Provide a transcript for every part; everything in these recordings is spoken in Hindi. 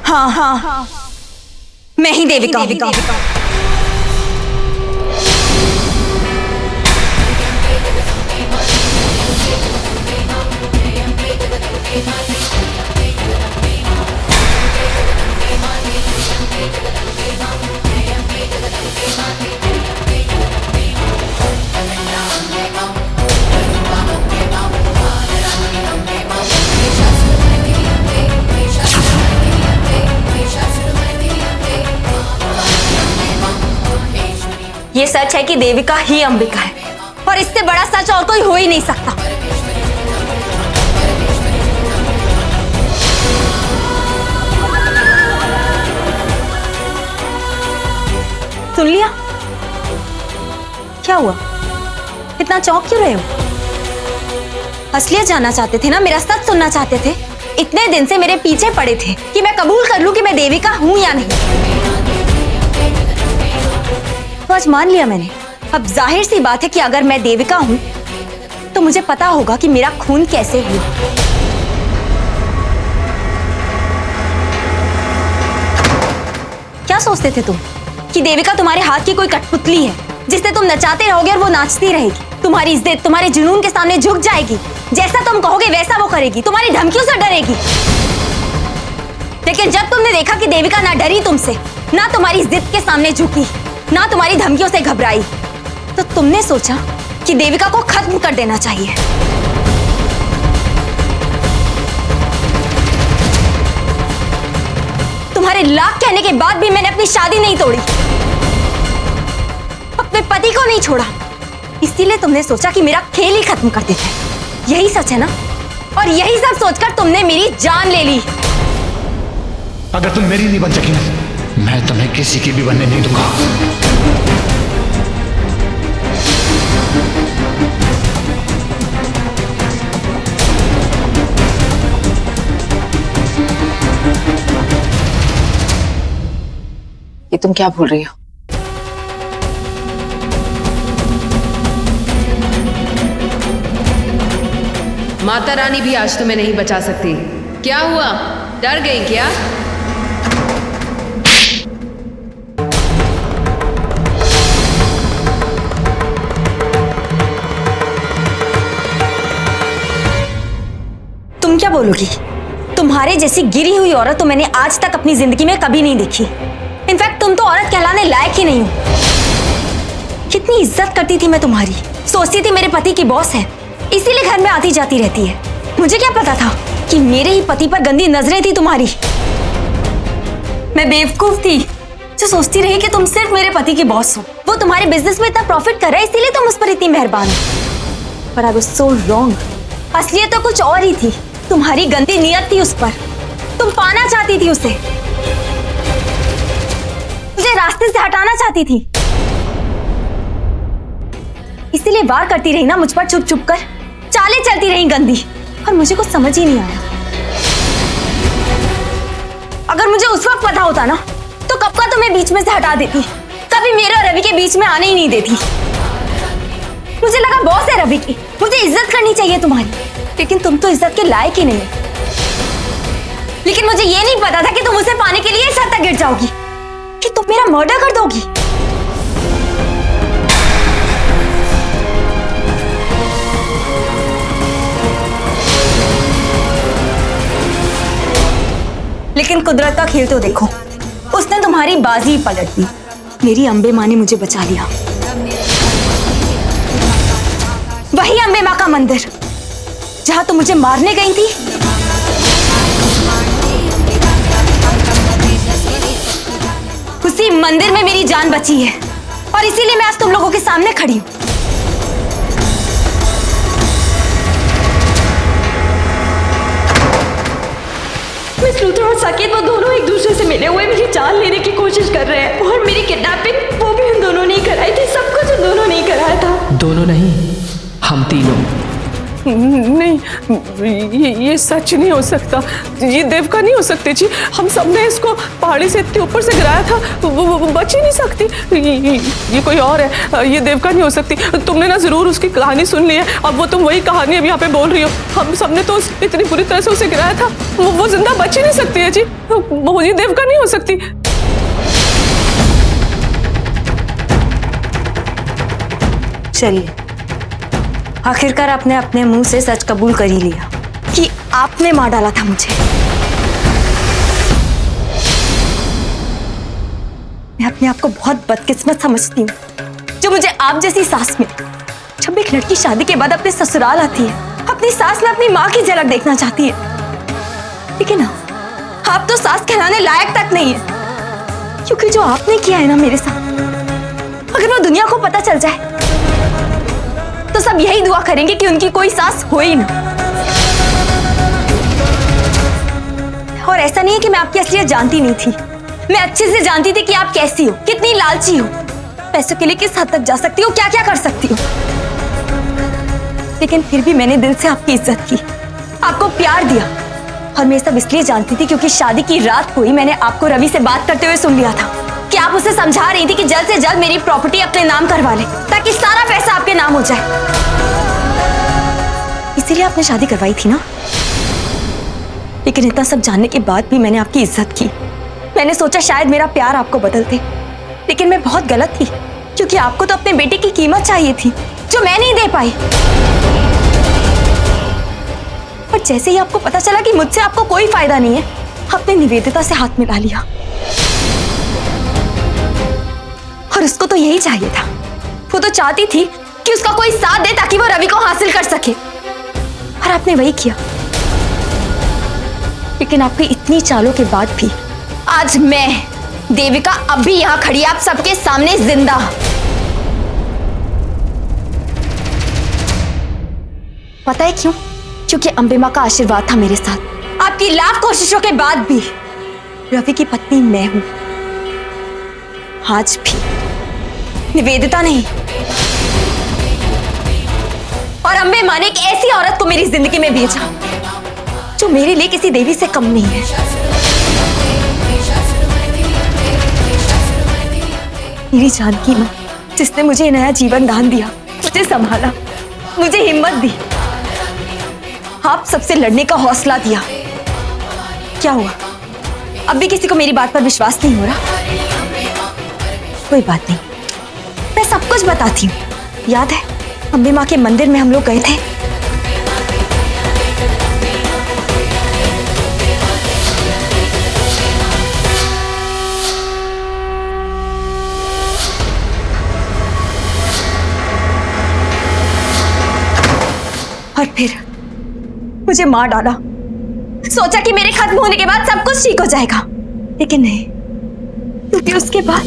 हाँ, मैं ही देविका हूँ। ये सच है कि देविका ही अंबिका है और इससे बड़ा सच और कोई हो ही नहीं सकता। सुन लिया? क्या हुआ? इतना चौंक क्यों रहे हो? असलियत जानना चाहते थे ना, मेरा सच सुनना चाहते थे। इतने दिन से मेरे पीछे पड़े थे कि मैं कबूल कर लूं कि मैं देविका हूं या नहीं। तो आज मान लिया मैंने। अब जाहिर सी बात है कि अगर मैं देविका हूं तो मुझे पता होगा कि मेरा खून कैसे हुआ। क्या सोचते थे तुम कि देविका तुम्हारे हाथ की कोई कठपुतली है जिससे तुम नचाते रहोगे और वो नाचती रहेगी? तुम्हारी इज्जत तुम्हारे जुनून के सामने झुक जाएगी। जैसा तुम कहोगे वैसा वो करेगी, तुम्हारी धमकियों से डरेगी। लेकिन जब तुमने देखा कि देविका ना डरी तुमसे, ना तुम्हारी जिद के सामने झुकी, ना तुम्हारी धमकियों से घबराई, तो तुमने सोचा कि देविका को खत्म कर देना चाहिए। तुम्हारे लाख कहने के बाद भी मैंने अपनी शादी नहीं तोड़ी, अपने पति को नहीं छोड़ा। इसीलिए तुमने सोचा कि मेरा खेल ही खत्म कर देते हैं। यही सच है ना? और यही सब सोचकर तुमने मेरी जान ले ली। अगर तुम मेरी नहीं बन सकी ना, मैं तुम्हें किसी की भी बनने नहीं दूंगा। ये तुम क्या भूल रही हो? माता रानी भी आज तुम्हें नहीं बचा सकती। क्या हुआ, डर गई क्या? तुम क्या बोलोगी? तुम्हारे जैसी गिरी हुई औरत तो मैंने आज तक अपनी जिंदगी में कभी नहीं देखी। इनफैक्ट तुम तो औरत कहलाने लायक ही नहीं हो। कितनी इज्जत करती थी मैं तुम्हारी, सोचती थी मेरे पति की बॉस है, इसीलिए घर में आती जाती रहती है। मुझे क्या पता था कि मेरे ही पति पर गंदी नजरें थी तुम्हारी। मैं बेवकूफ थी जो सोचती रही कि तुम सिर्फ मेरे पति की बॉस हो। वो तुम्हारे बिजनेस में इतना प्रॉफिट कर रहा है इसीलिए तुम उस पर इतनी मेहरबान हो। पर आई वाज सो रॉन्ग। असलियत तो कुछ और ही थी। तुम्हारी गंदी नीयत थी उस पर। तुम पाना चाहती थी उसे, मुझे रास्ते से हटाना चाहती थी। इसीलिए वार करती रही ना मुझ पर, चुप चुप कर चालें चलती रही गंदी, और मुझे कुछ समझ ही नहीं आया। अगर मुझे उस वक्त पता होता ना तो कब का तुम्हें बीच में से हटा देती, कभी मेरे और रवि के बीच में आने ही नहीं देती। मुझे लगा बॉस है रवि की, मुझे इज्जत करनी चाहिए तुम्हारी, लेकिन तुम तो इज्जत के लायक ही नहीं है। लेकिन मुझे ये नहीं पता था कि तुम उसे पाने के लिए इस हद तक गिर जाओगी कि तुम मेरा मर्डर कर दोगी। लेकिन कुदरत का खेल तो देखो, उसने तुम्हारी बाजी पलट दी। मेरी अंबे माँ ने मुझे बचा लिया। वही अंबे माँ का मंदिर जहां तुम मुझे मारने गई थी। उसी मंदिर में मेरी जान बची है और इसीलिए मैं आज तुम लोगों के सामने खड़ी हूं। मिस लूथर और साकेत वो दोनों एक दूसरे से मिले हुए मेरी जान लेने की कोशिश कर रहे हैं, और मेरी किडनैपिंग वो भी उन दोनों ने ही कराई थी। सब कुछ उन दोनों ने ही कराया था। दोनों नहीं, हम तीनों। नहीं, ये सच नहीं हो सकता। ये देवका नहीं हो सकते जी। हम सबने इसको पहाड़ी से इतने ऊपर से गिराया था, वो बच ही नहीं सकती। ये कोई और है, ये देवका नहीं हो सकती। तुमने ना जरूर उसकी कहानी सुन ली है, अब वो तुम वही कहानी अब यहाँ पे बोल रही हो। हम सबने तो इतनी बुरी तरह से उसे गिराया था, वो जिंदा बच ही नहीं सकती है जी। वो ये देवका नहीं हो सकती। चलिए, आखिरकार आपने अपने मुंह से सच कबूल कर ही लिया कि आपने मार डाला था मुझे। मैं अपने आप को बहुत बदकिस्मत समझती हूँ जो मुझे आप जैसी सास मिली। जब एक लड़की शादी के बाद अपने ससुराल आती है, अपनी सास में अपनी माँ की झलक देखना चाहती है, लेकिन आप तो सास कहलाने लायक तक नहीं है। क्योंकि जो आपने किया है ना मेरे साथ, अगर वो दुनिया को पता चल जाए तो सब यही दुआ करेंगे कि उनकी कोई सास हो ही ना। और ऐसा नहीं है कि मैं आपकी असलियत जानती नहीं थी, मैं अच्छे से जानती थी कि आप कैसी हो, कितनी लालची हो, पैसों के लिए किस हद तक जा सकती हो, क्या क्या कर सकती हो। लेकिन फिर भी मैंने दिल से आपकी इज्जत की, आपको प्यार दिया। और मैं सब इसलिए जानती थी क्योंकि शादी की रात को ही मैंने आपको रवि से बात करते हुए सुन लिया था कि आप उसे समझा रही थी कि जल्द से जल्द मेरी प्रॉपर्टी अपने नाम करवा ले ताकि सारा पैसा आपके नाम हो जाए। इसीलिए आपने शादी करवाई थी ना। लेकिन इतना सब जानने के बाद भी मैंने आपकी इज्जत की। मैंने सोचा शायद मेरा प्यार आपको बदल दे, लेकिन मैं बहुत गलत थी क्योंकि आपको तो अपने बेटे की कीमत चाहिए थी जो मैं नहीं दे पाई। पर जैसे ही आपको पता चला कि मुझसे आपको कोई फायदा नहीं है, आपने निवेदिता से हाथ मिला लिया। और उसको तो यही चाहिए था, वो तो चाहती थी कि उसका कोई साथ दे ताकि वो रवि को हासिल कर सके, और आपने वही किया। लेकिन आपकी इतनी चालों के बाद भी आज मैं देविका अब भी यहाँ खड़ी आप सबके सामने जिंदा। पता है क्यों? क्योंकि अंबे मां का आशीर्वाद था मेरे साथ। आपकी लाख कोशिशों के बाद भी रवि की पत्नी मैं हूं। आज भी निवेदिता नहीं, और अंबे मां ने एक ऐसी औरत को मेरी जिंदगी में भेजा जो मेरे लिए किसी देवी से कम नहीं है। मेरी जानकी मां, जिसने मुझे नया जीवन दान दिया, मुझे संभाला, मुझे हिम्मत दी, आप सबसे लड़ने का हौसला दिया। क्या हुआ? अब भी किसी को मेरी बात पर विश्वास नहीं हो रहा? कोई बात नहीं, मैं सब कुछ बताती हूँ। याद है अंबे मां के मंदिर में हम लोग गए थे? और फिर मुझे मार डाला। सोचा कि मेरे खत्म होने के बाद सब कुछ ठीक हो जाएगा, लेकिन नहीं, क्योंकि उसके बाद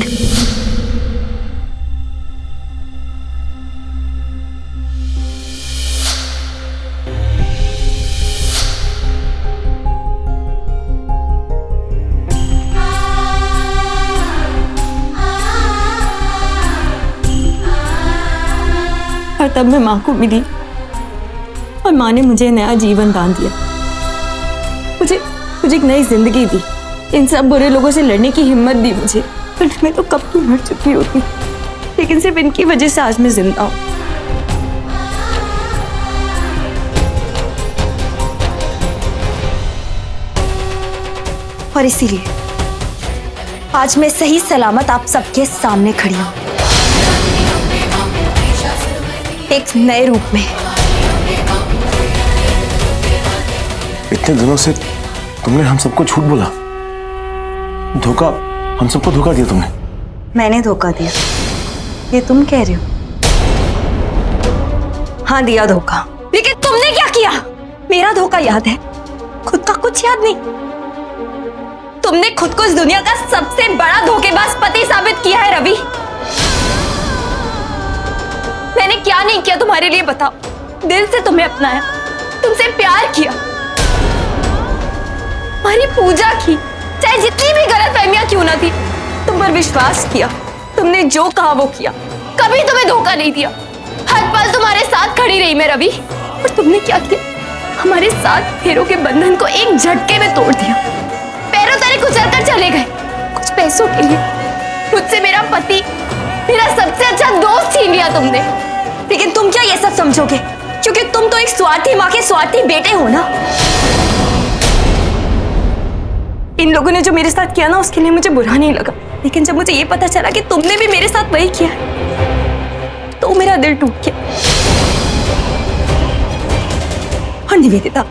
और तब मैं मां को मिली और मां ने मुझे नया जीवन दान दिया, मुझे एक नई जिंदगी दी, इन सब बुरे लोगों से लड़ने की हिम्मत दी मुझे। वरना मैं तो कब की मर चुकी होती, लेकिन सिर्फ इनकी वजह से आज मैं जिंदा हूं। और इसीलिए आज मैं सही सलामत आप सबके सामने खड़ी हूं, एक नए रूप में। इतने दिनों से तुमने हम सबको झूठ बोला, धोखा, हम सबको धोखा दिया तुमने। मैंने धोखा दिया, ये तुम कह रहे हो? हाँ, दिया धोखा, लेकिन तुमने क्या किया? मेरा धोखा याद है, खुद का कुछ याद नहीं। तुमने खुद को इस दुनिया का सबसे बड़ा धोखेबाज पति साबित किया है रवि। मैंने क्या नहीं किया तुम्हारे लिए बताओ? दिल से तुम्हें अपनाया, तुमसे प्यार किया, तुम्हारी पूजा की, चाहे जितनी भी गलतफहमियां क्यों ना थी, तुम पर विश्वास किया, तुमने जो कहा वो किया, कभी तुम्हें धोखा नहीं दिया, हर पल तुम्हारे साथ खड़ी रही मैं रवि। और तुमने क्या किया? हमारे 7 फेरों के बंधन को एक झटके में तोड़ दिया। पैरों तले कुचल कर चले गए कुछ पैसों के लिए। मुझसे मेरा पति, मेरा सबसे अच्छा दोस्त छीन लिया तुमने। लेकिन तुम क्या ये सब समझोगे? क्योंकि तुम तो एक स्वार्थी माँ के स्वार्थी बेटे हो ना। इन लोगों ने जो मेरे साथ किया ना, उसके लिए मुझे बुरा नहीं लगा। लेकिन जब मुझे ये पता चला कि तुमने भी मेरे साथ वही किया तो मेरा दिल टूट गया। और निवेदिता,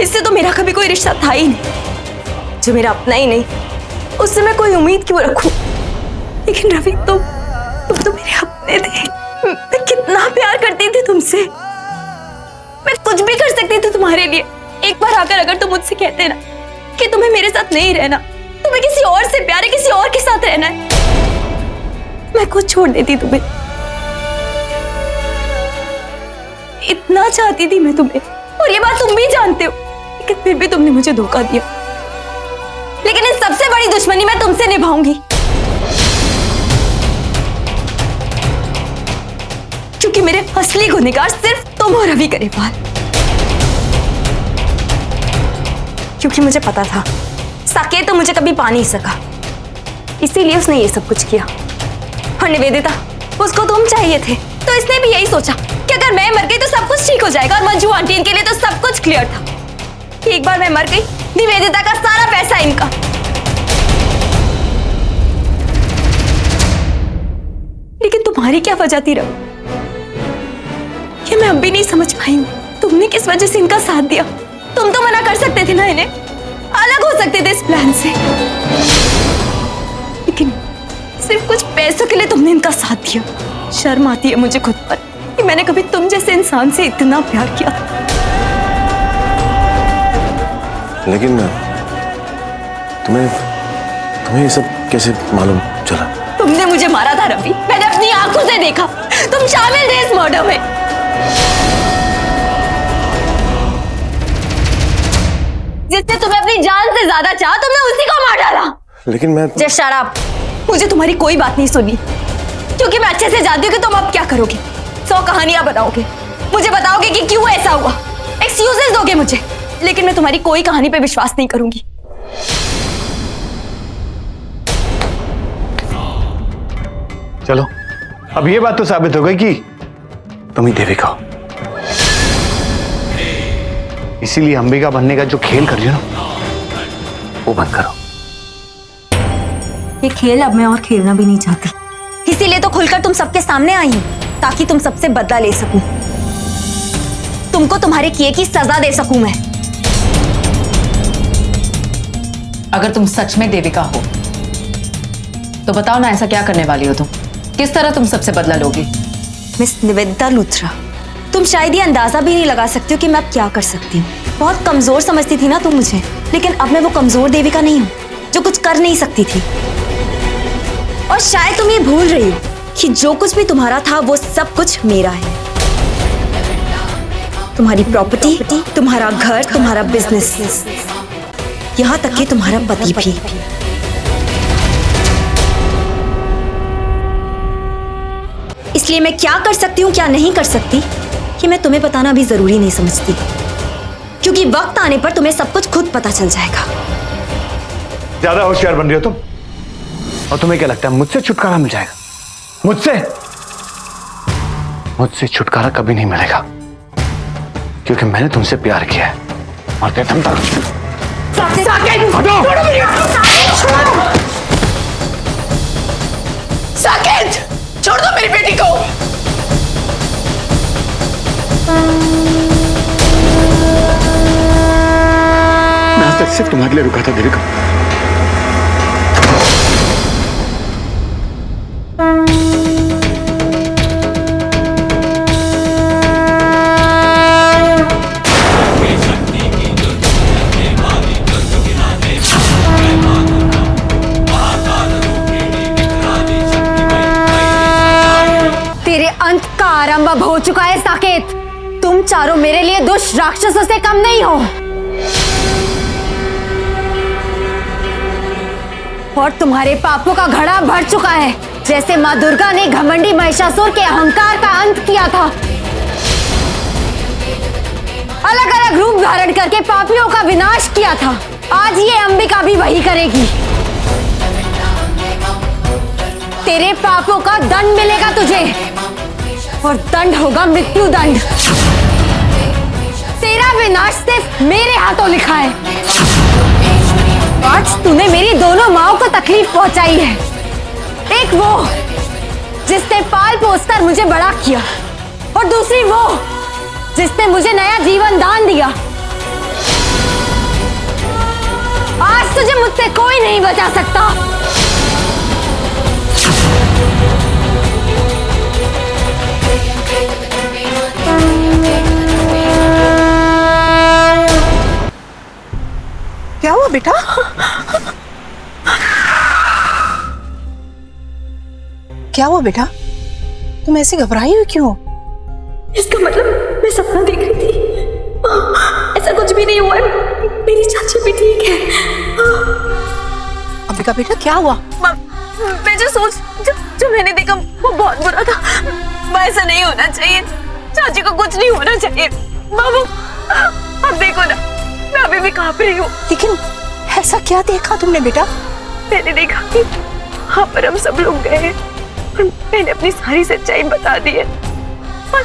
इससे तो मेरा कभी कोई रिश्ता था ही नहीं, जो मेरा अपना ही नहीं, उससे मैं कोई उम्मीद क्यों रखूं? लेकिन रवि, तुम तो मेरे अपने थे। मैं कितना प्यार करती थी तुमसे। मैं कुछ भी कर सकती थी तुम्हारे लिए। एक बार आकर अगर तुम मुझसे कहते ना कि तुम्हें मेरे साथ नहीं रहना, तुम्हें किसी और से प्यार है, किसी और के साथ रहना है, मैं खुद छोड़ देती तुम्हें। इतना चाहती थी मैं तुम्हें, और ये बात तुम भी जानते हो। लेकिन फिर भी तुमने मुझे धोखा दिया। लेकिन इस सबसे बड़ी दुश्मनी मैं तुमसे निभाऊंगी, क्योंकि मेरे असली गुनहगार सिर्फ तुम हो रवि गरेवाल। क्योंकि मुझे पता था साकेत तो मुझे कभी पा नहीं सका, इसीलिए उसने ये सब कुछ किया। और निवेदिता, उसको तुम चाहिए थे, तो इसने भी यही सोचा कि अगर मैं मर गई तो सब कुछ ठीक हो जाएगा। और मंजू आंटी के लिए तो सब कुछ क्लियर था कि एक बार मैं मर गई, निवेदिता का सारा पैसा इनका। लेकिन तुम्हारी क्या वजह थी रवि? ये मैं अब भी नहीं समझ पाई हूं। तुमने किस वजह से इनका साथ दिया? तुम तो मना कर सकते थे ना इन्हें, अलग हो सकते थे इस प्लान से। लेकिन सिर्फ कुछ पैसों के लिए तुमने इनका साथ दिया। शर्म आती है मुझे खुद पर कि मैंने कभी तुम जैसे इंसान से इतना प्यार किया। लेकिन तुम्हें ये सब कैसे मालूम चला? तुमने मुझे मारा था रवि, मैंने अपनी आंखों से देखा। तुम शामिल थे इस मर्डर में। जिसने तुम्हें अपनी जान से ज्यादा चाहा, तुमने उसी को मार डाला। लेकिन मैं जस्ट शट अप। मुझे तुम्हारी कोई बात नहीं सुननी, क्योंकि मैं अच्छे से जानती हूँ कि तुम अब क्या करोगे। 100 कहानियां बताओगे, मुझे बताओगे कि क्यों ऐसा हुआ, एक्सक्यूजेस दोगे मुझे। लेकिन मैं तुम्हारी कोई कहानी पे विश्वास नहीं करूंगी। चलो, अब ये बात तो साबित हो गई कि तुम ही देविका हो। इसीलिए अंबिका बनने का जो खेल कर रही हो ना, वो बंद करो। ये खेल अब मैं और खेलना भी नहीं चाहती। इसीलिए तो खुलकर तुम सबके सामने आई हूं, ताकि तुम सबसे बदला ले सकूं, तुमको तुम्हारे किए की सजा दे सकूं मैं। अगर तुम सच में देविका हो तो बताओ ना, ऐसा क्या करने वाली हो तुम? किस तरह तुम सबसे बदला लोगी? मिस निवेदिता लूथरा, तुम शायद ये अंदाजा भी नहीं लगा सकती हो कि मैं अब क्या कर सकती हूँ। बहुत कमजोर समझती थी ना तुम मुझे, लेकिन अब मैं वो कमजोर देविका नहीं हूँ जो कुछ कर नहीं सकती थी। और शायद तुम ये भूल रही हो कि जो कुछ भी तुम्हारा था वो सब कुछ मेरा है। तुम्हारी प्रॉपर्टी, तुम्हारा घर, तुम्हारा बिजनेस, यहाँ तक कि तुम्हारा पति भी। इसलिए मैं क्या कर सकती हूँ, क्या नहीं कर सकती, कि मैं तुम्हें बताना भी जरूरी नहीं समझती, क्योंकि वक्त आने पर तुम्हें सब कुछ खुद पता चल जाएगा। ज्यादा होशियार बन रही हो तुम। और तुम्हें क्या लगता है मुझसे छुटकारा मिल जाएगा? मुझसे छुटकारा कभी नहीं मिलेगा, क्योंकि मैंने तुमसे प्यार किया है। और तुम साकेत, छोड़ दो मेरी बेटी को। मैं आज तक सिर्फ तुम्हारे लिए रुका था देविका। तेरे अंत का आरंभ अब हो चुका है साकेत। तुम चारों मेरे लिए दुष्ट राक्षसों से कम नहीं हो, और तुम्हारे पापों का घड़ा भर चुका है। जैसे माँ दुर्गा ने घमंडी महिषासुर के अहंकार का अंत किया था, अलग अलग रूप धारण करके पापियों का विनाश किया था, आज ये अंबिका भी वही करेगी। तेरे पापों का दंड मिलेगा तुझे, और दंड होगा मृत्यु दंड। तेरा विनाश सिर्फ मेरे हाथों लिखा है। आज तूने मेरी दोनों माँओं को तकलीफ पहुंचाई है। एक वो जिसने पाल पोसकर मुझे बड़ा किया, और दूसरी वो जिसने मुझे नया जीवन दान दिया। आज तुझे मुझसे कोई नहीं बचा सकता। क्या हुआ बेटा? क्या हुआ बेटा? तुम ऐसे घबराई हुई क्यों? इसका मतलब मैं सपना देख रही थी। ऐसा कुछ भी नहीं हुआ है। मेरी चाची भी ठीक है। अंबिका बेटा क्या हुआ? मैं जो मैंने देखा वो बहुत बुरा था। ऐसा नहीं होना चाहिए। चाची को कुछ नहीं होना चाहिए। बाबू अब देखो ना, मैं अभी भी कांप रही हूँ। लेकिन ऐसा क्या देखा तुमने बेटा? मैंने देखा कि वहाँ पर हम सब लोग गए हैं और मैंने अपनी सारी सच्चाई बता दी है। और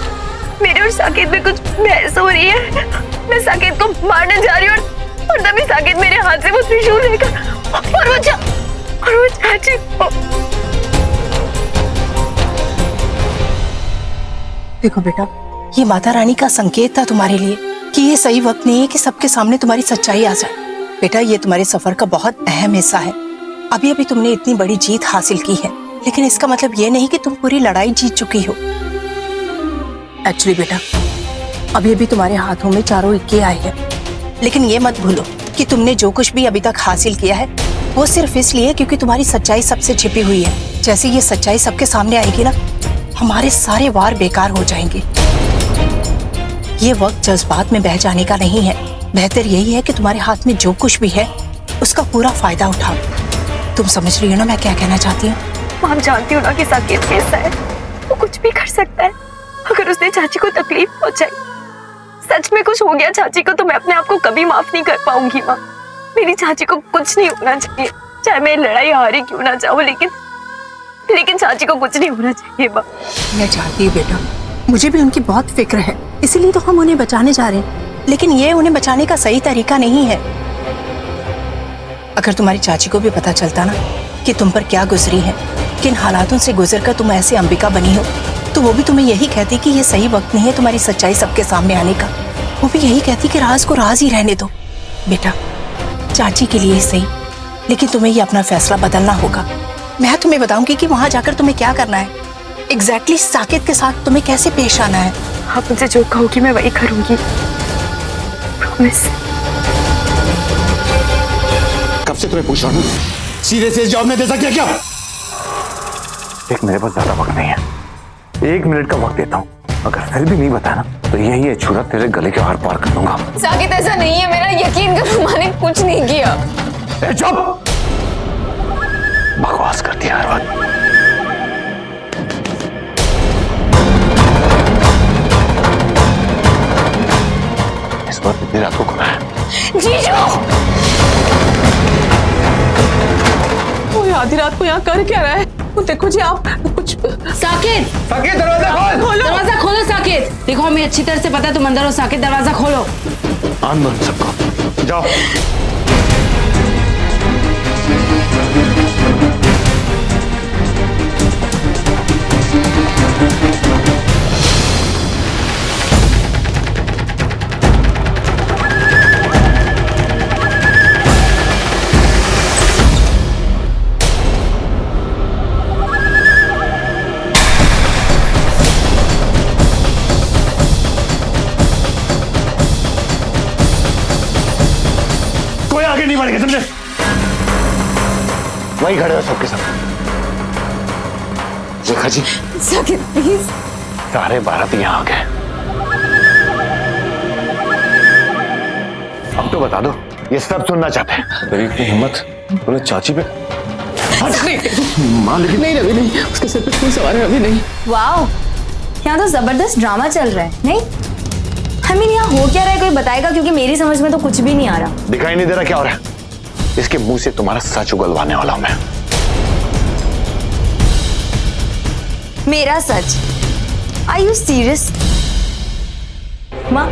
मेरे और साकेत में कुछ बहस हो रही है। मैं साकेत को मारने जा रही हूँ और तभी साकेत मेरे हाथ से वो त्रिशूल लेकर और वो चाची को। देखो बेटा, ये माता रानी का संकेत था तुम्हारे लिए कि ये सही वक्त नहीं है कि सबके सामने तुम्हारी सच्चाई आ जाए। बेटा, ये तुम्हारे सफर का बहुत अहम हिस्सा है। अभी अभी तुमने इतनी बड़ी जीत हासिल की है, लेकिन इसका मतलब ये नहीं कि तुम पूरी लड़ाई जीत चुकी हो। एक्चुअली बेटा, अभी अभी तुम्हारे हाथों में चारों इक्के आए हैं, लेकिन ये मत भूलो कि तुमने जो कुछ भी अभी तक हासिल किया है वो सिर्फ इसलिए क्योंकि तुम्हारी सच्चाई सबसे छिपी हुई है। जैसे ये सच्चाई सबके सामने आएगी ना, हमारे सारे वार बेकार हो जाएंगे। ये वक्त जज्बात में बह जाने का नहीं है। बेहतर यही है कि तुम्हारे हाथ में जो कुछ भी है उसका पूरा फायदा उठाओ। तुम समझ रही हो ना मैं क्या कहना चाहती हूँ? आप जानती हो ना कि साकेत कैसा है, वो कुछ भी कर सकता है। अगर उसने चाची को तकलीफ पहुंचाई, सच में कुछ हो गया चाची को, तो मैं अपने आप को कभी माफ नहीं कर पाऊंगी माँ। मेरी चाची को कुछ नहीं होना चाहिए, चाहे मैं लड़ाई हारी क्यों ना चाहूँ, लेकिन चाची को कुछ नहीं होना चाहिए माँ। मैं चाहती हूँ बेटा, मुझे भी उनकी बहुत फिक्र है, इसीलिए तो हम उन्हें बचाने जा रहे हैं, लेकिन ये उन्हें बचाने का सही तरीका नहीं है। अगर तुम्हारी चाची को भी पता चलता ना कि तुम पर क्या गुजरी है, किन हालातों से गुजरकर तुम ऐसे अंबिका बनी हो, तो वो भी तुम्हें यही कहती कि ये सही वक्त नहीं है तुम्हारी सच्चाई सबके सामने आने का। वो भी यही कहती कि राज को राज ही रहने दो। बेटा, चाची के लिए ही सही, लेकिन तुम्हें ये अपना फैसला बदलना होगा। मैं तुम्हें बताऊंगी कि वहां जाकर तुम्हें क्या करना है, एग्जैक्टली साकेत के साथ तुम्हें कैसे पेश आना है। आप मुझे जो कहोगी मैं वही करूंगी, प्रॉमिस। कब से तुम्हें पूछ रहा हूँ, सीधे से जवाब नहीं दे सकते क्या? देख, मेरे पास ज्यादा वक्त नहीं है, 1 मिनट का वक्त देता हूँ। अगर फिर भी नहीं बताया ना तो यही है छुरा तेरे गले के आर पार कर दूंगा। साकेत ऐसा नहीं है, मेरा यकीन करो, मैंने कुछ नहीं किया। चुप! बकवास करती है हर बात। इस बार इतनी रात को खुला है। जीजू! वो आधी रात को यहाँ कर क्या रहा है? वो देखो जी, आप कुछ साकेत, दरवाजा खोल! दरवाजा खोलो साकेत। देखो हमें अच्छी तरह से पता है तुम अंदर हो। साकेत दरवाजा खोलो। आन दो सबको, जाओ। कोई आगे नहीं बढ़ेगा, समझे? वही खड़े हो सबके सब। रेखा जी, साकेत प्लीज। सारे बारात यहाँ आ गए। अब तो बता दो, ये सब सुनना चाहते हैं। तेरी इतनी हिम्मत, तूने चाची पे? माँ, लेकिन नहीं रवि नहीं, उसके सिर पे कोई सवार है अभी नहीं। वाओ, यहाँ तो जबरदस्त ड्रामा चल रहा है, नहीं? हमें यहाँ हो क्या रहा है कोई बताएगा, क्योंकि मेरी समझ में तो कुछ भी नहीं आ रहा। दिखाई नहीं दे रहा क्या हो रहा है? इसके मुंह से तुम्हारा सच उगलवाने वाला हूं मैं। मेरा सच? Are you serious? माँ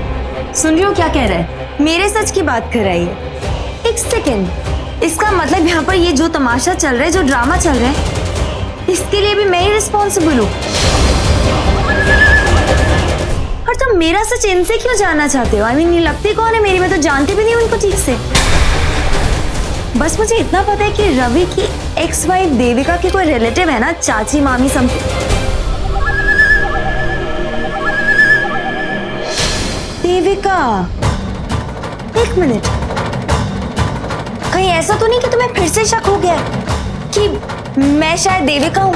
सुन रही हो क्या कह रहा है? मेरे सच की बात कर रही है। एक सेकेंड, इसका मतलब यहाँ पर ये जो तमाशा चल रहा है, जो ड्रामा चल रहा है, इसके लिए भी मैं ही रिस्पॉन्सिबल हूँ। और तुम मेरा सच इनसे क्यों जानना चाहते हो? आई मीन, ये लगती कौन है मेरी? मैं तो जानती भी नहीं उनको ठीक से। बस मुझे इतना पता है कि रवि की एक्स वाइफ देविका की कोई रिलेटिव है ना, चाची मामी समथिंग। देविका, एक मिनट, कहीं ऐसा तो नहीं कि तुम्हें फिर से शक हो गया कि मैं शायद देविका हूं?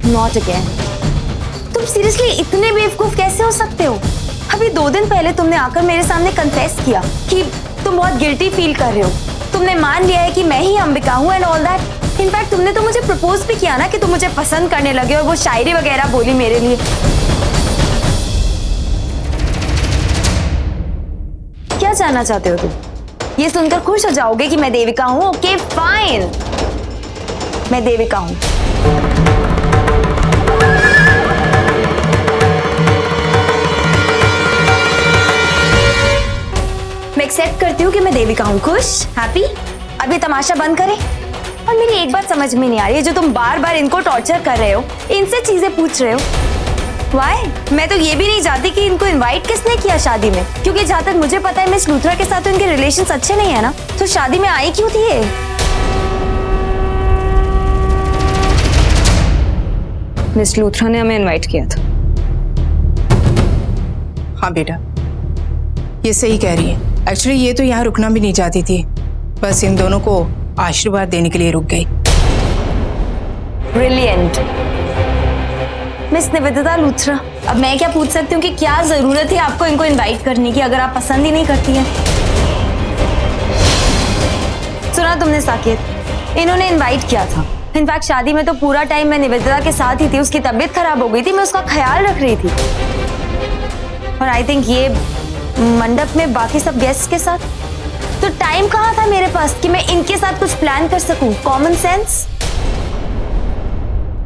Not again. तुम सीरियसली इतने बेवकूफ कैसे हो सकते हो? अभी 2 दिन पहले तुमने आकर मेरे सामने कन्फेस किया कि तुम बहुत गिल्टी फील कर रहे हो। तुमने मान लिया है कि मैं ही अंबिका हूं एंड ऑल दैट। इनफैक्ट तुमने तो मुझे प्रपोज भी किया ना कि तुम मुझे पसंद करने लगे और वो शायरी वगैरह बोली मेरे लिए। क्या जानना चाहते हो तुम? ये सुनकर खुश हो जाओगे कि मैं देविका हूं? ओके फाइन, मैं देविका हूं। मैं एक्सेप्ट करती हूँ कि मैं देविका हूँ। खुश, हैप्पी? अभी तमाशा बंद करें। और मेरी एक बात समझ में नहीं आ रही है, जो तुम बार बार इनको टॉर्चर कर रहे हो, इनसे चीजें पूछ रहे हो, वाई? मैं तो ये भी नहीं जानती कि इनको इनवाइट किसने किया शादी में, क्योंकि जहां तक मुझे पता है मिस लूथरा के साथ तो इनके रिलेशंस अच्छे नहीं है ना, तो शादी में आई क्यों थी ये? मिस लूथरा ने हमें इनवाइट किया था। हाँ बेटा, ये सही कह रही है। एक्चुअली ये तो यहाँ रुकना भी नहीं चाहती थी, बस इन दोनों को आशीर्वाद देने के लिए रुक गई। Brilliant miss Nivedita Luthra. अब मैं क्या पूछ सकती हूँ कि क्या जरूरत है आपको इनको इनवाइट करने की, अगर आप पसंद ही नहीं करती हैं? सुना तुमने साकेत, इन्होंने इनवाइट किया था। इनफैक्ट शादी में तो पूरा टाइम मैं निवेदिता के साथ ही थी। उसकी तबीयत खराब हो गई थी, मैं उसका ख्याल रख रही थी। और आई थिंक ये मंडप में बाकी सब गेस्ट के साथ, तो टाइम कहाँ था मेरे पास कि मैं इनके साथ कुछ प्लान कर सकूं? Common sense.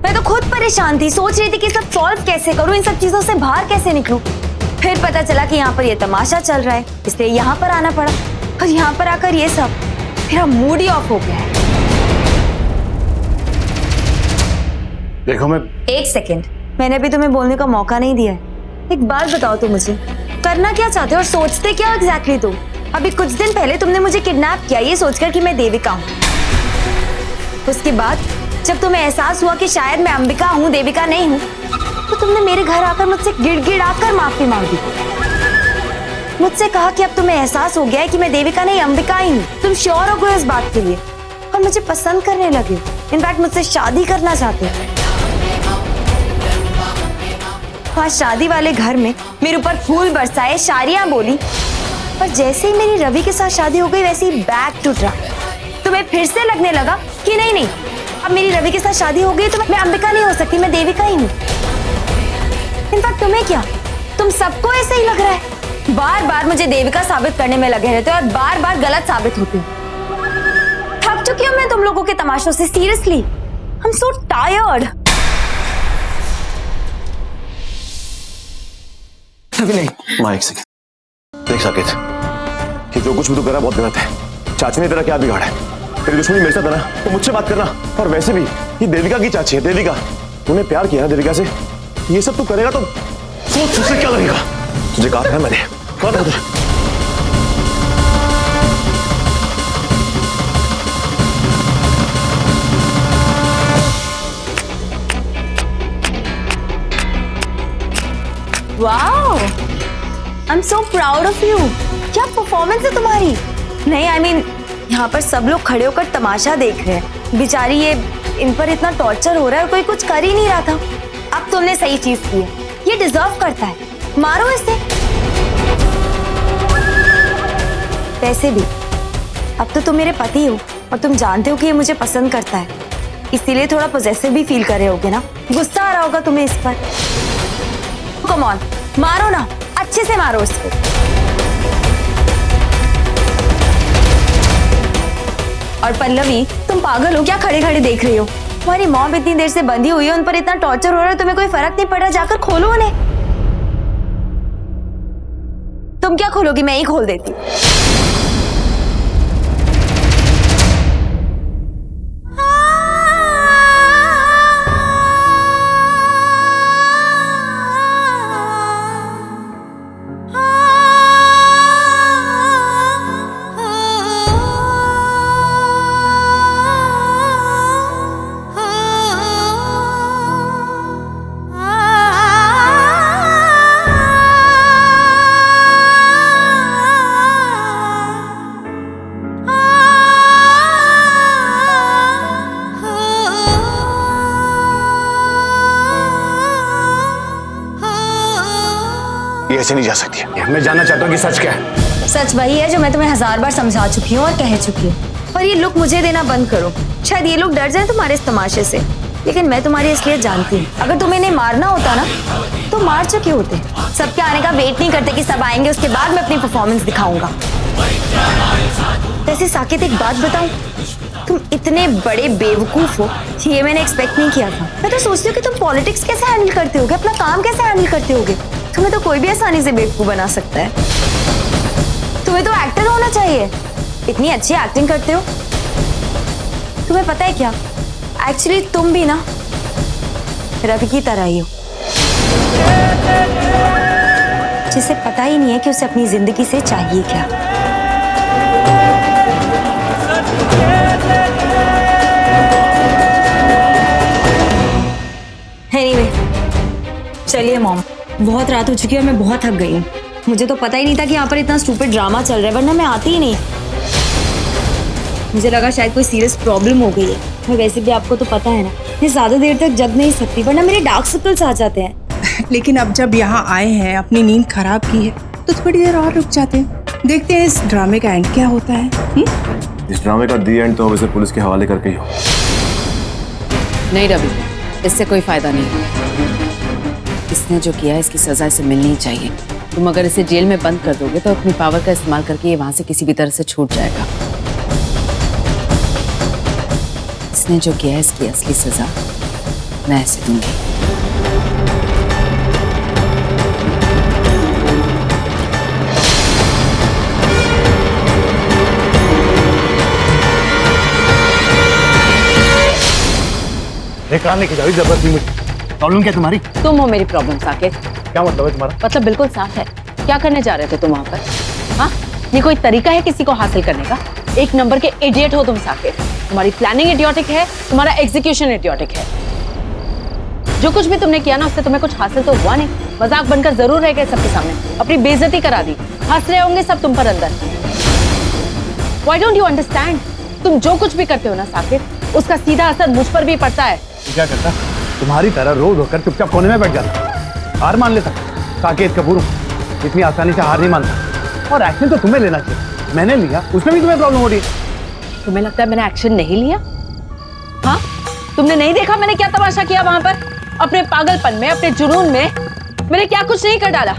मैं तो खुद परेशान थी, सोच रही थी कि सब सॉल्व कैसे करूं, इन सब चीजों से बाहर कैसे निकलूं। फिर पता चला कि यहाँ पर ये तमाशा चल रहा है, इसलिए यहाँ पर आना पड़ा। और यहाँ पर आकर ये सब, मेरा मूड ही ऑफ हो गया है। देखो मैं एक सेकेंड, मैंने अभी तुम्हें बोलने का मौका नहीं दिया है। एक बात बताओ तुम मुझे, करना क्या चाहते हो और सोचते क्या एग्जैक्टली तुम? अभी कुछ दिन पहले तुमने मुझे किडनैप किया ये सोचकर कि मैं देविका हूँ। उसके बाद जब तुम्हें एहसास हुआ कि शायद मैं अंबिका हूँ, देविका नहीं हूँ, तो तुमने मेरे घर आकर मुझसे गिड़गिड़ाकर माफी मांग दी। मुझसे कहा कि अब तुम्हें एहसास हो गया है कि मैं देविका नहीं अंबिका ही हूँ। तुम श्योर हो गए इस बात के लिए और मुझे पसंद करने लगे। इनफैक्ट मुझसे शादी करना चाहते हो। आज शादी वाले घर में मेरे ऊपर फूल बरसाए, शायरियां बोली, पर जैसे ही मेरी रवि के साथ शादी हो गई वैसे ही बैक टू ट्रैक। तुम्हें फिर से लगने लगा कि नहीं, अब मेरी रवि के साथ शादी हो गई तो मैं अंबिका नहीं हो सकती, मैं देविका ही हूँ। इनफैक्ट तुम्हें क्या, तुम सबको ऐसे ही लग रहा है। बार बार मुझे देविका साबित करने में लगे रहते हो और बार बार गलत साबित होती हूँ। थक चुकी हूँ मैं तुम लोगों के तमाशों से, seriously I am so tired. अभी नहीं। माँ एक सेकंड, देख साकेत, कि जो कुछ भी तू कर रहा है बहुत गलत है। चाची ने तेरा क्या बिगाड़ा है? तेरी दुश्मनी मेरे साथ है ना, तो मुझसे बात करना। और वैसे भी ये देविका की चाची है। देविका, तूने प्यार किया ना देविका से, ये सब तू करेगा तो सोच तुझसे क्या लगेगा। तुझे कहा था मैंने, कहा था तुझे। Wow, I am so proud of you. क्या परफॉर्मेंस है तुम्हारी। नहीं आई मीन, यहाँ पर सब लोग खड़े होकर तमाशा देख रहे हैं। बेचारी ये, इन पर इतना टॉर्चर हो रहा है और कोई कुछ कर ही नहीं रहा था। अब तुमने सही चीज की है, ये डिजर्व करता है, मारो इसे। वैसे भी अब तो तुम मेरे पति हो और तुम जानते हो कि ये मुझे पसंद करता है, इसीलिए थोड़ा पॉसेसिव भी फील कर रहे होगे ना। गुस्सा आ रहा होगा तुम्हें इस पर। कम ऑन, मारो ना, अच्छे से मारो उसको। और पल्लवी, तुम पागल हो क्या? खड़े खड़े देख रही हो? तुम्हारी मॉम इतनी देर से बंधी हुई है, उन पर इतना टॉर्चर हो रहा है, तुम्हें कोई फर्क नहीं पड़ रहा? जाकर खोलो उन्हें। तुम क्या खोलोगी? मैं ही खोल देती। ये ऐसे नहीं जा सकती है। मैं जानना चाहता हूँ कि सच क्या है। सच वही है जो मैं तुम्हें 1000 बार समझा चुकी हूँ और कह चुकी हूँ। और ये लुक मुझे देना बंद करो। शायद ये लोग डर जाए तुम्हारे इस तमाशे से, लेकिन मैं तुम्हारी असलियत जानती हूँ। अगर तुम्हें इन्हें मारना होता ना तो मार चुके होते। सबके आने का वेट नहीं करते कि सब आएंगे, उसके बाद मैं अपनी परफॉर्मेंस दिखाऊंगा। वैसे साकेत, एक बात बताऊं, तुम इतने बड़े बेवकूफ हो ये मैंने एक्सपेक्ट नहीं किया था। मैं तो सोचती हूँ कि तुम पॉलिटिक्स कैसे हैंडल करते होगे, अपना काम कैसे हैंडल करते होगे। तुम्हें तो कोई भी आसानी से बेवकूफ बना सकता है। तुम्हें तो एक्टर होना चाहिए, इतनी अच्छी एक्टिंग करते हो। तुम्हें पता है क्या, एक्चुअली तुम भी ना रवि की तरह ही हो, जिसे पता ही नहीं है कि उसे अपनी जिंदगी से चाहिए क्या। एनीवे, चलिए मॉम, बहुत रात हो चुकी है और मैं बहुत थक गई हूँ। मुझे तो पता ही नहीं था कि यहाँ पर इतना स्टूपिड ड्रामा चल रहा है, वरना मैं आती ही नहीं। मुझे लगा शायद कोई सीरियस प्रॉब्लम हो गई है। और वैसे भी आपको तो पता है ना, मैं ज्यादा देर तक जग नहीं सकती, वरना मेरे डार्क सर्कल्स आ जाते हैं। लेकिन अब जब यहाँ आए हैं, अपनी नींद खराब की है, तो थोड़ी देर और रुक जाते हैं, देखते हैं इस ड्रामे का एंड क्या होता है। इस ड्रामे का दी एंड तो अब इसे पुलिस के हवाले करके ही हो। नहीं रवि, इससे कोई फायदा नहीं। इसने जो किया है इसकी सजा इसे मिलनी ही चाहिए। तुम अगर इसे जेल में बंद कर दोगे तो अपनी पावर का इस्तेमाल करके ये वहां से किसी भी तरह से छूट जाएगा। इसने जो किया है इसकी असली सजा मैं इसे दूंगी। कहाँ लेके जाओ जबरदस्ती मुझे? प्रॉब्लम क्या तुम्हारी? तुम हो मेरी प्रॉब्लम साकेत। क्या मतलब है तुम्हारा? मतलब बिल्कुल साफ है। क्या करने जा रहे थे तुम वहां पर? हाँ, ये कोई तरीका है किसी को हासिल करने का? एक नंबर के इडियट हो तुम साकेत। तुम्हारी प्लानिंग इडियोटिक है, तुम्हारा एग्जीक्यूशन इडियोटिक है। जो कुछ भी तुमने किया ना उससे तुम्हें कुछ हासिल तो हुआ नहीं, मजाक बनकर जरूर रह गए सबके सामने, अपनी बेइज्जती करा दी। हंस रहे होंगे सब तुम पर अंदर। Why don't you understand? तुम जो कुछ भी करते हो ना साकेत, उसका सीधा असर मुझ पर भी पड़ता है। क्या करता? तुम्हारी तरह रोज होकर चुपचाप कोने में बैठ जाता, हार मान लेता। साकेत कपूर इतनी आसानी से हार नहीं मानता, और एक्शन तो तुम्हें लेना चाहिए। मैंने लिया, उसमें भी तुम्हें प्रॉब्लम हो रही है। तुम्हें लगता है मैंने एक्शन नहीं लिया? हाँ, तुमने नहीं देखा मैंने क्या तमाशा किया वहां पर? अपने पागलपन में, अपने जुनून में मैंने क्या कुछ नहीं कर डाला।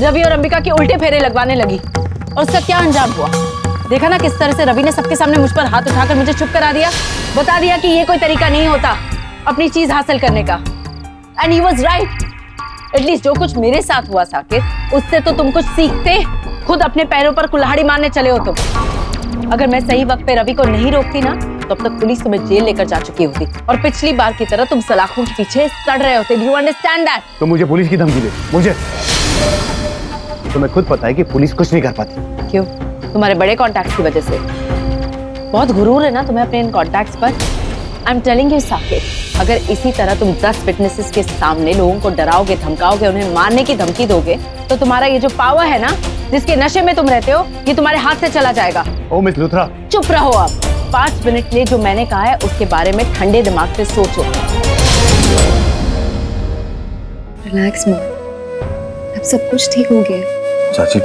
रवि और अंबिका के उल्टे फेरे लगवाने लगी, और उसका क्या अंजाम हुआ? देखा ना किस तरह से रवि ने सबके सामने मुझ पर हाथ उठाकर मुझे चुप करा दिया, बता दिया कि ये कोई तरीका नहीं होता अपनी चीज हासिल करने का। And he was right. At least जो कुछ मेरे साथ हुआ साकेत, उससे तो तुम कुछ सीखते। खुद अपने पैरों पर कुल्हाड़ी मारने चले हो तुम। अगर मैं सही वक्त पे रवि को नहीं रोकती ना, तब तक पुलिस तुम्हें जेल लेकर जा चुकी होती, और पिछली बार की तरह तुम सलाखों के पीछे सड़ रहे होते। Do you understand that? तो मुझे पुलिस की धमकी दे, मुझे? तुम्हें खुद पता है कि पुलिस कुछ नहीं कर पाती। क्यों? तुम्हारे बड़े कॉन्टैक्ट्स की वजह से। बहुत गुरूर है ना तुम्हें अपने इन कॉन्टैक्ट्स पर। I am telling you Saket, अगर इसी तरह तुम 10 विटनेसेस के सामने लोगों को डराओगे, धमकाओगे, उन्हें मारने की धमकी दोगे, तो तुम्हारा ये जो पावर है ना, जिसके नशे में तुम रहते हो, ये तुम्हारे हाथ से चला जाएगा। ओ मिस लुथरा, चुप रहो आप। 5 मिनट लिए जो मैंने कहा है उसके बारे में ठंडे दिमाग से सोचो। रिलैक्स मॉम, अब सब कुछ ठीक हो गया। चाची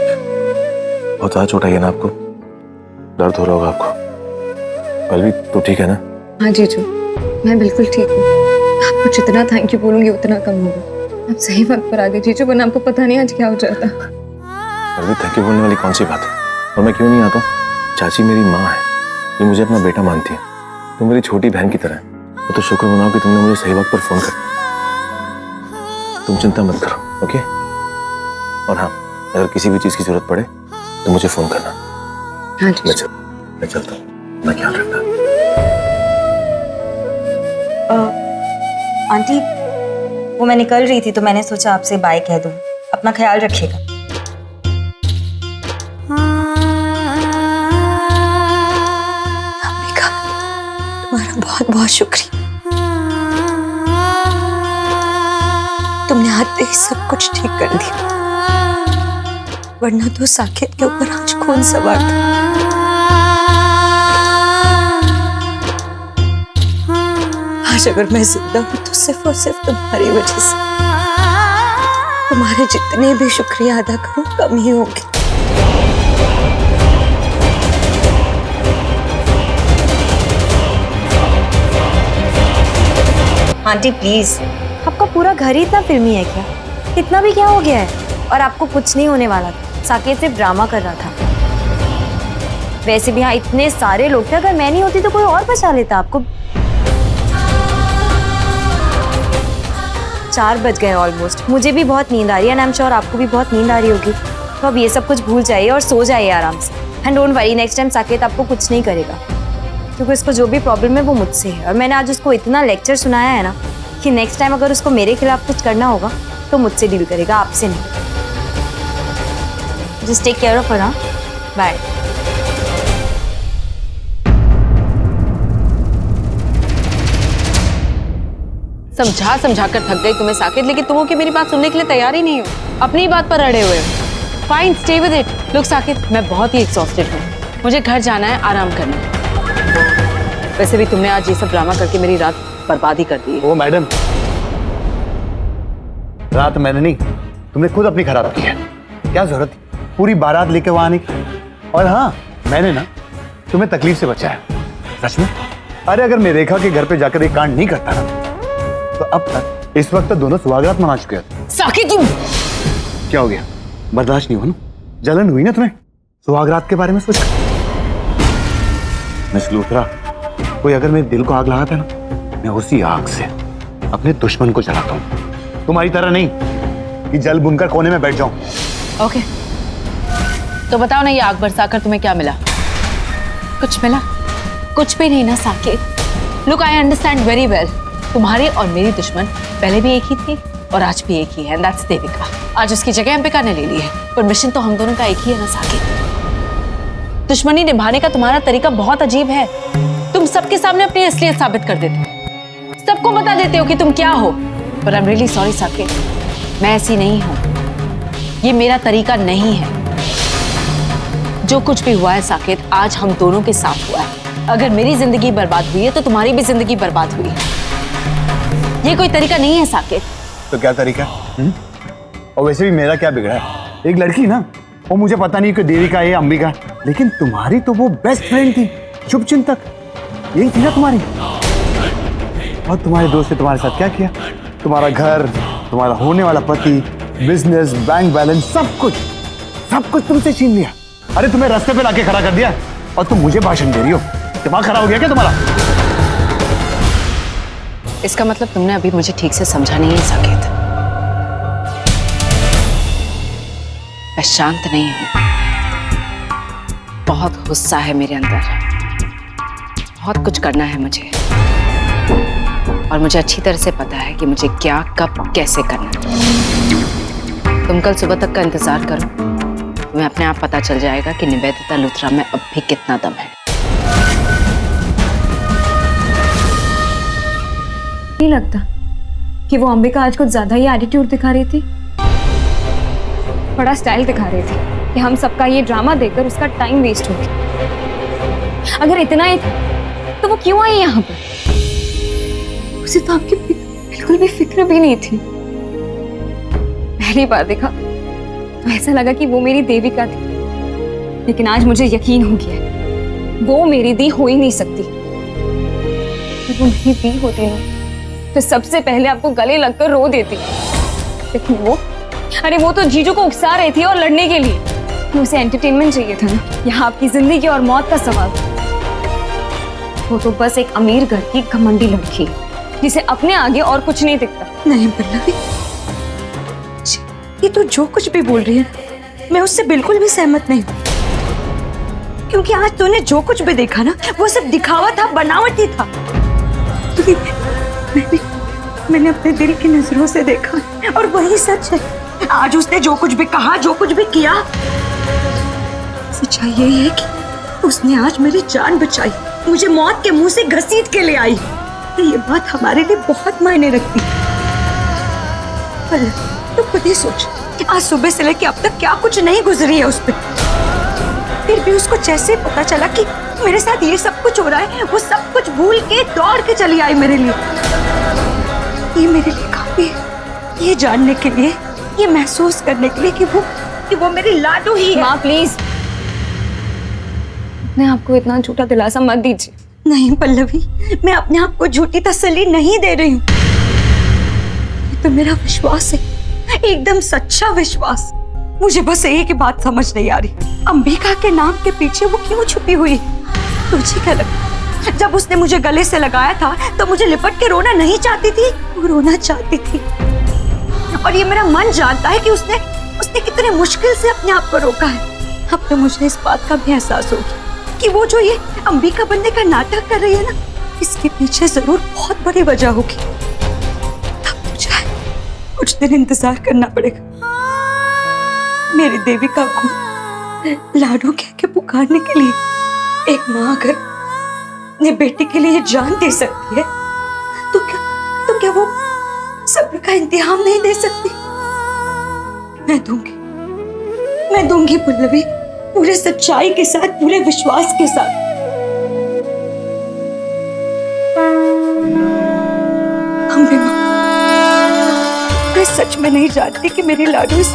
बहुत ज्यादा चोट आई है ना आपको? दर्द हो रहा होगा आपको। पल्लवी तो ठीक है ना? हाँ जीजू, मैं बिल्कुल ठीक हूँ। आपको जितना थैंक यू बोलूंगी उतना कम होगा। आप सही वक्त पर आ गए जीजू, वरना आपको पता नहीं आज क्या हो जाता। अरे थैंक यू बोलने वाली कौन सी बात है, और मैं क्यों नहीं आता? चाची मेरी माँ है, ये मुझे अपना बेटा मानती है, तुम मेरी छोटी बहन की तरह है। तो शुक्र मनाओ कि तुमने मुझे सही वक्त पर फोन कर। तुम चिंता मत करो, ओके? और हाँ, अगर किसी भी चीज की जरूरत पड़े तो मुझे फोन करना। हाँ मैं चलता हूँ, मैं ख्याल रखना। आंटी, वो मैं निकल रही थी तो मैंने सोचा आपसे बाय कह दूं। अपना ख्याल रखिएगा। अंबिका, तुम्हारा बहुत बहुत शुक्रिया। तुमने आते ही सब कुछ ठीक कर दिया, वरना तो साकेत के ऊपर आज खून सवार था। आज अगर मैं जिंदा हूं तो सिर्फ और सिर्फ तुम्हारी वजह से। तुम्हारे जितने भी शुक्रिया अदा करूं कम ही होंगे। आंटी प्लीज, आपका पूरा घर ही इतना फिल्मी है क्या? इतना भी क्या हो गया है? और आपको कुछ नहीं होने वाला था, साकेत सिर्फ ड्रामा कर रहा था। वैसे भी यहाँ इतने सारे लोग थे, अगर मैं नहीं होती तो कोई और बचा लेता आपको। 4 बज गए ऑलमोस्ट। मुझे भी बहुत नींद आ रही है एंड आई एम श्योर आपको भी बहुत नींद आ रही होगी। तो अब ये सब कुछ भूल जाइए और सो जाइए आराम से। And don't worry, next time Saket आपको कुछ नहीं करेगा, क्योंकि उसको जो भी प्रॉब्लम है वो मुझसे है। और मैंने आज उसको इतना लेक्चर सुनाया है ना कि नेक्स्ट टाइम अगर उसको मेरे खिलाफ कुछ करना होगा तो मुझसे डील करेगा, आपसे नहीं। Just take care of her. हाँ, बाय। समझा समझा कर थक गई तुम्हें साकेत, लेकिन तुम हो कि मेरी बात सुनने के लिए तैयार ही नहीं हो, अपनी बात पर अड़े हुए हो। Fine, stay with it. Look Saket, मैं बहुत ही एग्जॉस्टेड हूँ, मुझे घर जाना है, आराम करना है। वैसे भी तुमने आज ये सब ड्रामा करके मेरी रात बर्बाद ही कर दी है। ओ मैडम, रात मैंने नहीं, तुमने खुद अपनी खराब की है। क्या जरूरत थी पूरी बारात लेके वहां आने की? और हाँ, मैंने ना तुम्हें तकलीफ से बचाया, सच में। अरे अगर मैं रेखा के घर पे जाकर एक कांड नहीं करता ना तो अब तक इस वक्त दोनों सुहागरात मना चुके थे। साकेत तुम क्या हो गया? बर्दाश्त नहीं हुआ ना? जलन हुई ना तुम्हें सुहागरात के बारे में सोच? लूथरा, कोई अगर मेरे दिल को आग लगाता ना, मैं उसी आग से अपने दुश्मन को जलाता हूं। तुम्हारी तरह नहीं कि जल बुनकर कोने में बैठ जाऊं। ओके, तो बताओ ना, ये आग बरसाकर तुम्हें क्या मिला? कुछ मिला? कुछ भी नहीं ना Saket. Look, I understand very well, तुम्हारी और मेरी दुश्मन पहले भी एक ही थी और आज भी एक ही है, दैट्स देविका। आज उसकी जगह अंबिका ने ले ली है, पर मिशन तो हम दोनों का एक ही है ना साकेत। दुश्मनी निभाने का तुम्हारा तरीका बहुत अजीब है। तुम सबके सामने अपनी असलियत साबित कर देते हो, सबको बता देते हो कि तुम क्या हो। पर I am really sorry Saket, मैं ऐसी नहीं हूं, ये मेरा तरीका नहीं है। जो कुछ भी हुआ है साकेत, आज हम दोनों के साथ हुआ है। अगर मेरी जिंदगी बर्बाद हुई है तो तुम्हारी भी जिंदगी बर्बाद हुई है। ये कोई तरीका नहीं है साकेत। तो क्या तरीका? और वैसे भी मेरा क्या बिगड़ा है? एक लड़की ना, वो मुझे पता नहीं कि देविका है अंबिका, लेकिन तुम्हारी तो वो बेस्ट फ्रेंड थी, शुभचिंतक, यही थी ना तुम्हारी। और तुम्हारे दोस्त ने तुम्हारे साथ क्या किया? तुम्हारा घर, तुम्हारा होने वाला पति, बिजनेस, बैंक बैलेंस, सब कुछ तुमसे छीन लिया। अरे तुम्हें रास्ते पे लाके खड़ा कर दिया और तुम मुझे भाषण दे रही हो। दिमाग खराब हो गया क्या तुम्हारा? इसका मतलब तुमने अभी मुझे ठीक से समझा नहीं है साकेत। मैं शांत नहीं हूं, बहुत गुस्सा है मेरे अंदर, बहुत कुछ करना है मुझे, और मुझे अच्छी तरह से पता है कि मुझे क्या, कब, कैसे करना है। तुम कल सुबह तक का इंतजार करो, तुम्हें अपने आप पता चल जाएगा कि निवेदिता लूथरा में अब भी कितना दम है। नहीं लगता कि वो अंबिका आज कुछ ज्यादा ही एटीट्यूड दिखा रही थी, बड़ा स्टाइल दिखा रही थी कि हम सबका ये ड्रामा देखकर उसका टाइम वेस्ट हो गया। अगर इतना ही था तो वो क्यों आई यहाँ पर? उसे तो आपकी बिल्कुल भी फिक्र भी नहीं थी। पहली बार देखा तो ऐसा लगा कि वो मेरी देविका थी, लेकिन आज मुझे यकीन हो गया वो मेरी दी हो ही नहीं सकती। अगर वो मेरी दी होती ना तो सबसे पहले आपको गले लगकर रो देती। लेकिन वो, अरे वो तो जीजू को उकसा रही थी और लड़ने के लिए। उसे एंटरटेनमेंट चाहिए था ना, यहाँ आपकी जिंदगी और मौत का सवाल। वो तो बस एक अमीर घर की घमंडी लड़की जिसे अपने आगे और कुछ नहीं दिखता। नहीं पल्लवी, ये तो जो कुछ भी बोल रही है मैं उससे बिल्कुल भी सहमत नहीं हूँ। क्योंकि आज तूने जो कुछ भी देखा ना वो सब दिखावा था, बनावटी था। मैंने अपने दिल की नजरों से देखा और वही सच है। आज उसने जो कुछ भी कहा, जो कुछ भी किया, सच्चाई यही है कि उसने आज मेरी जान बचाई, मुझे मौत के मुंह से घसीट के ले आई। ये बात हमारे लिए बहुत मायने रखती है। पर तो खुद ही सोच, आज सुबह से लेकर अब तक क्या कुछ नहीं गुजरी है उस पर। फिर भी उसको जैसे पता चला कि मेरे साथ ये सब कुछ हो रहा है, वो सब कुछ भूल के दौड़ के चली आई मेरे लिए। ये मेरे लिए काफी है, ये जानने के लिए, ये महसूस करने के लिए कि वो मेरी लाडू ही है। माँ प्लीज, अपने आपको इतना झूठा दिलासा मत दीजिए। नहीं पल्लवी, मैं अपने आप को झूठी तसल्ली नहीं दे रही हूँ। ये तो मेरा विश्वास है, एकदम सच्चा विश्वास। मुझे बस एक ही बात समझ नहीं आ रही, अंबिका के नाम के पीछे वो क्यों छुपी हुई है? तुझे क्या लगता, जब उसने मुझे गले से लगाया था तो मुझे लिपट के रोना नहीं चाहती थी, वो रोना चाहती थी। और ये मेरा मन जानता है कि उसने कितने मुश्किल से अपने आप को रोका है। अब तो मुझे इस बात का भी एहसास हो गया कि वो जो ये अंबिका बनने का नाटक कर रही है ना, इसके पीछे जरूर बहुत बड़ी वजह होगी। अब तुझे कुछ दिन इंतजार करना पड़ेगा। मेरी देविका को लाडू कह के पुकारने के लिए एक माँ अगर अपने बेटे के लिए जान दे सकती है तो क्या वो सब्र का इंतजाम नहीं दे सकती? मैं दूंगी पल्लवी, पूरे सच्चाई के साथ, पूरे विश्वास के साथ। अम्बे माँ, मैं सच में नहीं जानती कि मेरी लाडू इस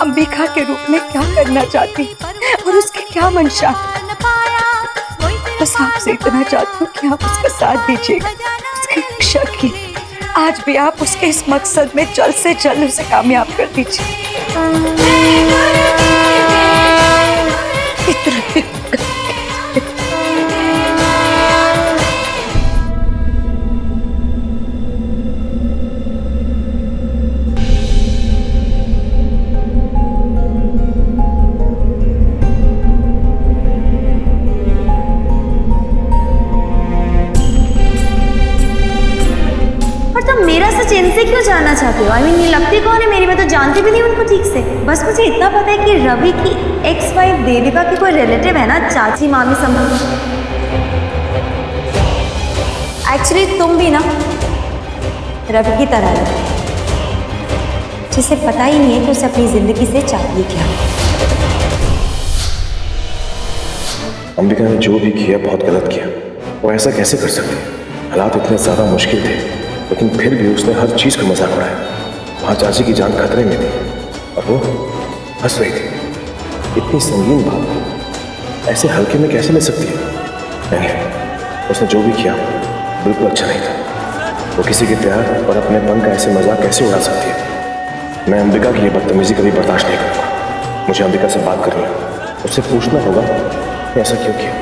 अंबिका के रूप में क्या करना चाहती है और उसकी क्या मंशा। बस आपसे इतना चाहती हूँ कि आप उसका साथ दीजिएगा, उसकी रक्षा की। आज भी आप उसके इस मकसद में जल्द से जल्द उसे कामयाब कर दीजिए। मेरा सच इनसे क्यों जानना चाहते हो? ये लगती कौन है मेरी? मैं तो जानती भी नहीं उनको ठीक से। बस मुझे इतना पता है कि रवि की एक्स वाइफ देविका की कोई रिलेटिव है ना, चाची मामी समझ। एक्चुअली तुम भी ना रवि की तरह है, जिसे पता ही नहीं है कि उसे अपनी जिंदगी से चाहिए क्या। अंबिका ने जो भी किया बहुत गलत किया। वो ऐसा कैसे कर सकती है? हालात इतने ज्यादा मुश्किल थे, लेकिन फिर भी उसने हर चीज का मजाक उड़ाया। वहां चाची की जान खतरे में थी और वो हंस रही थी। इतनी संगीन बात ऐसे हल्के में कैसे ले सकती है? नहीं, उसने जो भी किया बिल्कुल अच्छा नहीं था। वो किसी के प्यार और अपने पन का ऐसे मजाक कैसे उड़ा सकती है? मैं अंबिका की ये बदतमीजी कभी बर्दाश्त नहीं करूंगा। मुझे अंबिका से बात करनी है, उससे पूछना होगा ऐसा क्यों किया।